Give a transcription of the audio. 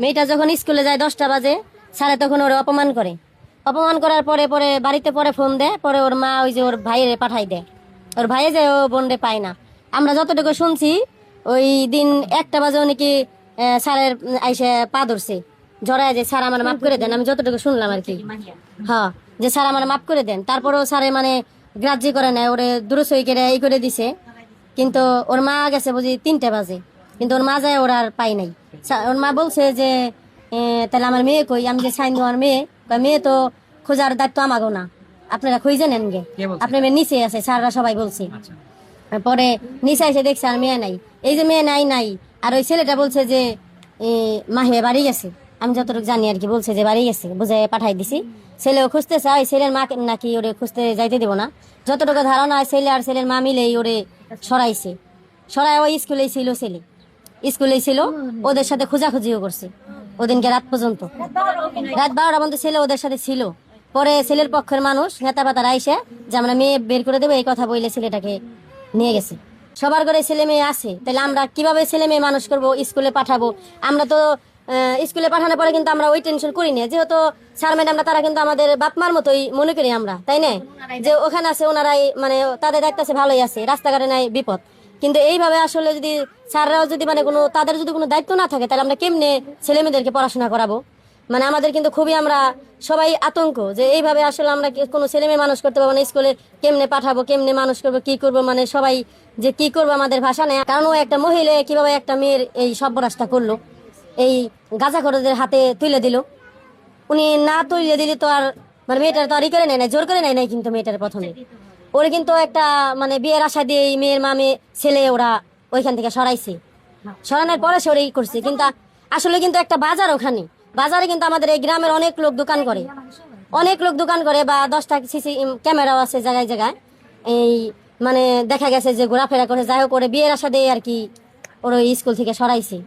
মেয়েটা যখন স্কুলে যায় 10টা বাজে, স্যারে তখন ওর অপমান করে। অপমান করার পরে পরে বাড়িতে পরে ফোন দেয়, পরে ওর মা ওই যে ওর ভাইয়ের পাঠাই দেয়। ওর ভাইয়ে যে ও বোনরে পায় না। আমরা যতটুকু শুনছি ওই দিন 1টা বাজে নাকি স্যারের আইসে পা ধরছে, জড়ায় যে স্যার আমার মাফ করে দেন। আমি যতটুকু শুনলাম আর কি, হ্যাঁ, যে স্যার আমার মাফ করে দেন। তারপরেও স্যারে মানে গ্রাহ্য করে নেয়, ওরে দূরসই করে এই করে দিছে। কিন্তু ওর মা গেছে বুঝি 3টে বাজে, কিন্তু ওর মা যায় ওর আর পাই নাই। ওর মা বলছে যে তাহলে আমার মেয়ে কই, আমি যে সাইন দেওয়ার মেয়ে, মেয়ে তো খোঁজার দায়িত্ব আমাকেও না, আপনারা খুঁজে নেন গে, আপনার মেয়ে নিচে আছে, স্যাররা সবাই বলছে। পরে নিচে এসে দেখছে আর মেয়ে নাই। এই যে মেয়ে নাই নাই, আর ওই ছেলেটা বলছে যে মাহে বাড়ি গেছে, আমি যতটুকু জানি আর কি, বলছে যে বাড়ি গেছে, বুঝাই পাঠাই দিছি। ছেলেও খুঁজতেছে, ওই ছেলের মা নাকি ওরে খুঁজতে যাইতে দেবো না। যতটুকু ধারণা হয় ছেলে আর ছেলের মা মিলেই ওরে সরাইছে। সরাই ওই স্কুলেই ছিল, ছেলে স্কুলেই ছিল, ওদের সাথে খোঁজাখুঁজিও করছে ওদিনকে রাত পর্যন্ত, রাত 12টা পর্যন্ত ছেলে ওদের সাথে ছিল। পরে ছেলের পক্ষের মানুষ নেতা পাতারা আইসে যে আমরা মেয়ে বের করে দেবো এই কথা বলে ছেলেটাকে নিয়ে গেছে। সবার ঘরে ছেলে মেয়ে আছে, তাহলে আমরা কিভাবে ছেলে মেয়ে মানুষ করব, স্কুলে পাঠাবো? আমরা তো স্কুলে পাঠানোর পরে কিন্তু আমরা ওই টেনশন করি না, যেহেতু স্যার ম্যাডামরা তারা কিন্তু আমাদের বাপ মার মতোই মনে করি আমরা, তাই না? যে ওখানে আছে ওনারাই মানে তাদের দায়িত্ব আছে, ভালোই আছে, রাস্তাঘাটে নাই বিপদ। কিন্তু এইভাবে আসলে যদি স্যাররাও যদি মানে কোনো তাদের যদি কোনো দায়িত্ব না থাকে, তাহলে আমরা কেমনে ছেলে মেয়েদেরকে পড়াশোনা করাবো? মানে আমাদের কিন্তু খুবই আমরা সবাই আতঙ্ক যে এইভাবে আসলে আমরা কোনো ছেলে মেয়ে মানুষ করতে পারবো না, স্কুলে কেমনে পাঠাবো, কেমনে মানুষ করবো, কি করবো, মানে সবাই যে কি করবো আমাদের ভাষা নেই। কারণ ও একটা মহিলা কিভাবে একটা মেয়ের এই সর্বনাশটা করলো, এই গাঁজাখোরদের হাতে তুলে দিল। উনি না তুলে দিলে তো আর মানে মেয়েটার তো আর ই করে নেয় নাই, জোর করে নেয় নাই কিন্তু মেয়েটার প্রথমে। ওরে কিন্তু একটা মানে বিয়ের আশা দিয়ে এই মেয়ের মা মেয়ে ছেলে ওরা ওইখান থেকে সরাইছে, সরানোর পরে সরেই করছে। কিন্তু আসলে কিন্তু একটা বাজার, ওখানে বাজারে কিন্তু আমাদের এই গ্রামের অনেক লোক দোকান করে, অনেক লোক দোকান করে, বা 10টা সিসি ক্যামেরাও আছে জায়গায় জায়গায়। এই মানে দেখা গেছে যে ঘোরাফেরা করে, যাই হোক করে বিয়ের আশা দিয়ে আর কি ওর ওই স্কুল থেকে সরাইছে।